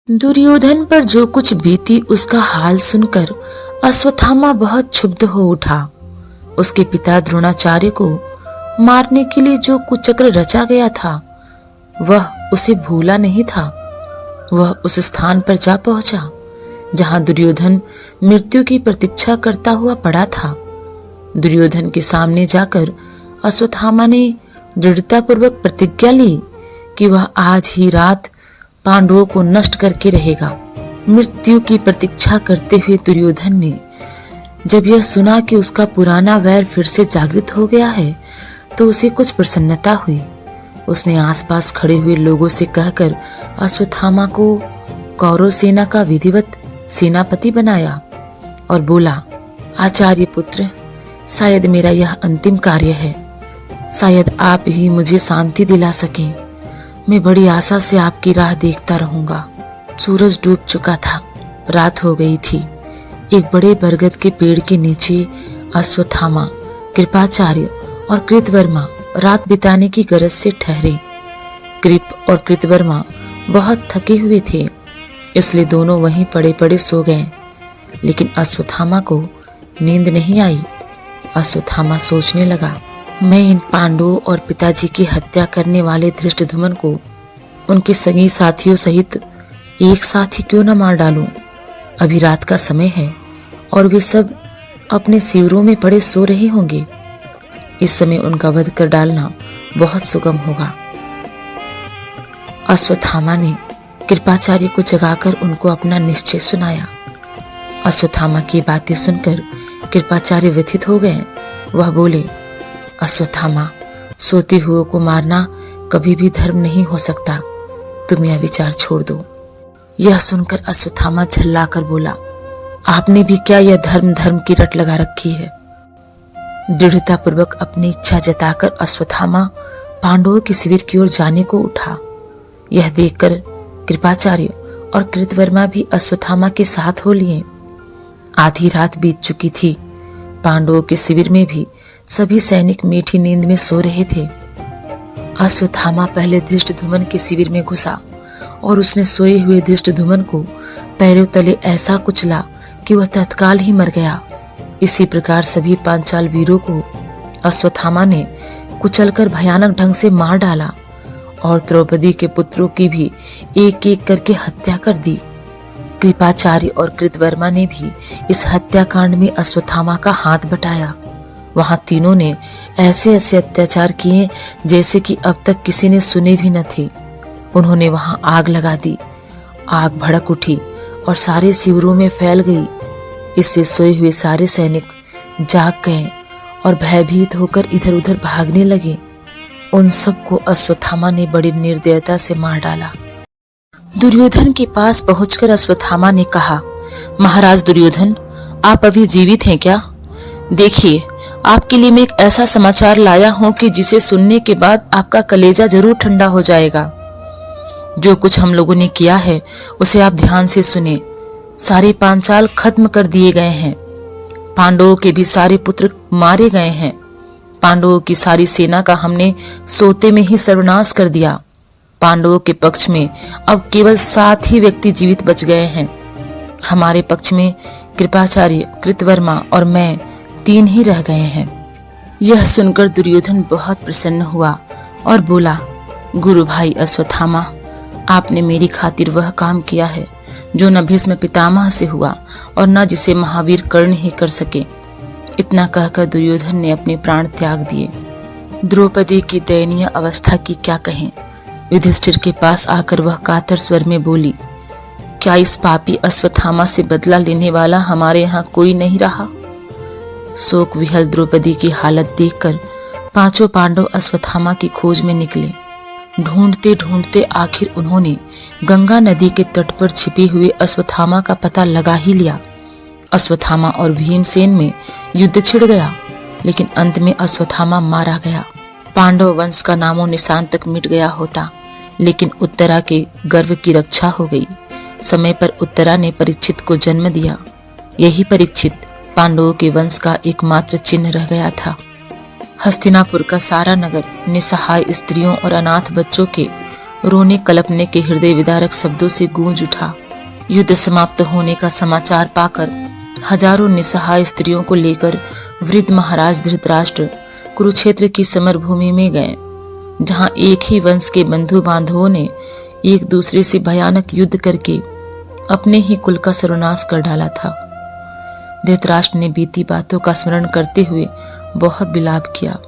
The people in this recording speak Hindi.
दुर्योधन पर जो कुछ बीती उसका हाल सुनकर अश्वत्थामा बहुत क्षुब्ध हो उठा। उसके पिता द्रोणाचार्य को मारने के लिए जो कुचक्र रचा गया था वह उसे भूला नहीं था। वह उस स्थान पर जा पहुंचा जहां दुर्योधन मृत्यु की प्रतीक्षा करता हुआ पड़ा था। दुर्योधन के सामने जाकर अश्वत्थामा ने दृढ़तापूर्वक प्रतिज्ञा ली कि वह आज ही रात पांडवों को नष्ट करके रहेगा। मृत्यु की प्रतीक्षा करते हुए दुर्योधन ने जब यह सुना कि उसका पुराना वैर फिर से जागृत हो गया है तो उसे कुछ प्रसन्नता हुई। उसने आसपास खड़े हुए लोगों से कहकर अश्वत्थामा को कौरव सेना का विधिवत सेनापति बनाया और बोला, आचार्य पुत्र, शायद मेरा यह अंतिम कार्य है। शायद आप ही मुझे शांति दिला सकें। मैं बड़ी आशा से आपकी राह देखता रहूंगा। सूरज डूब चुका था, रात हो गई थी। एक बड़े बरगद के पेड़ के नीचे अश्वत्थामा, कृपाचार्य और कृतवर्मा रात बिताने की गरज से ठहरे। कृप और कृतवर्मा बहुत थके हुए थे, इसलिए दोनों वहीं पड़े पड़े सो गए। लेकिन अश्वत्थामा को नींद नहीं आई। अश्वत्थामा सोचने लगा, मैं इन पांडवों और पिताजी की हत्या करने वाले धृष्टद्युम्न को उनके संगी साथियों सहित एक साथ ही क्यों न मार डालूं। अभी रात का समय है और वे सब अपने शिविरों में पड़े सो रहे होंगे। इस समय उनका वध कर डालना बहुत सुगम होगा। अश्वत्थामा ने कृपाचार्य को जगाकर उनको अपना निश्चय सुनाया। अश्वत्थामा की बातें सुनकर कृपाचार्य व्यथित हो गए। वह बोले, अश्वत्थामा, सोते हुए को मारना कभी भी धर्म नहीं हो सकता। तुम यह विचार छोड़ दो। यह सुनकर अश्वत्थामा झल्लाकर बोला, आपने भी क्या यह धर्म की रट लगा रखी है। दृढ़तापूर्वक अपनी इच्छा जताकर अश्वत्थामा पांडवों के शिविर की ओर जाने को उठा। यह देखकर कृपाचार्य और कृतवर्मा भी अश्वत्थामा के साथ हो लिए। आधी रात बीत चुकी थी। पांडवों के शिविर में भी सभी सैनिक मीठी नींद में सो रहे थे। अश्वत्थामा पहले धृष्टद्युम्न के शिविर में घुसा और उसने सोए हुए धृष्टद्युम्न को पैरों तले ऐसा कुचला कि वह तत्काल ही मर गया। इसी प्रकार सभी पांचाल वीरों को अश्वत्थामा ने कुचलकर भयानक ढंग से मार डाला और द्रौपदी के पुत्रों की भी एक एक करके हत्या कर दी। कृपाचार्य और कृतवर्मा ने भी इस हत्याकांड में अश्वत्थामा का हाथ बटाया। वहां तीनों ने ऐसे ऐसे अत्याचार किए जैसे कि अब तक किसी ने सुने भी न थे। उन्होंने वहां आग लगा दी। आग भड़क उठी और सारे शिविरों में फैल गई। इससे सोए हुए सारे सैनिक जाग गए और भयभीत होकर इधर उधर भागने लगे। उन सबको अश्वत्थामा ने बड़ी निर्दयता से मार डाला। दुर्योधन के पास पहुंचकर अश्वत्थामा ने कहा, महाराज दुर्योधन, आप अभी जीवित हैं क्या? देखिए, आपके लिए मैं एक ऐसा समाचार लाया हूं कि जिसे सुनने के बाद आपका कलेजा जरूर ठंडा हो जाएगा। जो कुछ हम लोगों ने किया है उसे आप ध्यान से सुने। सारे पांचाल खत्म कर दिए गए हैं। पांडवों के भी सारे पुत्र मारे गए हैं। पांडवों की सारी सेना का हमने सोते में ही सर्वनाश कर दिया। पांडवों के पक्ष में अब केवल 7 ही व्यक्ति जीवित बच गए हैं। हमारे पक्ष में कृपाचार्य, कृतवर्मा और मैं 3 ही रह गए हैं। यह सुनकर दुर्योधन बहुत प्रसन्न हुआ और बोला, गुरु भाई अश्वत्थामा, आपने मेरी खातिर वह काम किया है जो न भीष्म पितामह से हुआ और न जिसे महावीर कर्ण ही कर सके। इतना कहकर दुर्योधन ने अपने प्राण त्याग दिए। द्रौपदी की दयनीय अवस्था की क्या कहें। युधिष्ठिर के पास आकर वह कातर स्वर में बोली, क्या इस पापी अश्वत्थामा से बदला लेने वाला हमारे यहाँ कोई नहीं रहा? शोक विहल द्रौपदी की हालत देखकर 5 पांडव अश्वत्थामा की खोज में निकले। ढूंढते ढूंढते आखिर उन्होंने गंगा नदी के तट पर छिपे हुए अश्वत्थामा का पता लगा ही लिया। अश्वत्थामा और भीमसेन में युद्ध छिड़ गया, लेकिन अंत में अश्वत्थामा मारा गया। पांडव वंश का नामो निशान तक मिट गया होता, लेकिन उत्तरा के गर्व की रक्षा हो गई। समय पर उत्तरा ने परीक्षित को जन्म दिया। यही परीक्षित पांडवों के वंश का एकमात्र चिन्ह रह गया था। हस्तिनापुर का सारा नगर निसहाय स्त्रियों और अनाथ बच्चों के रोने कलपने के हृदय विदारक शब्दों से गूंज उठा। युद्ध समाप्त होने का समाचार पाकर हजारों निसहाय स्त्रियों को लेकर वृद्ध महाराज धृतराष्ट्र कुरुक्षेत्र की समरभूमि में गए, जहां एक ही वंश के बंधु बांधवों ने एक दूसरे से भयानक युद्ध करके अपने ही कुल का सर्वनाश कर डाला था। धृतराष्ट्र ने बीती बातों का स्मरण करते हुए बहुत विलाप किया।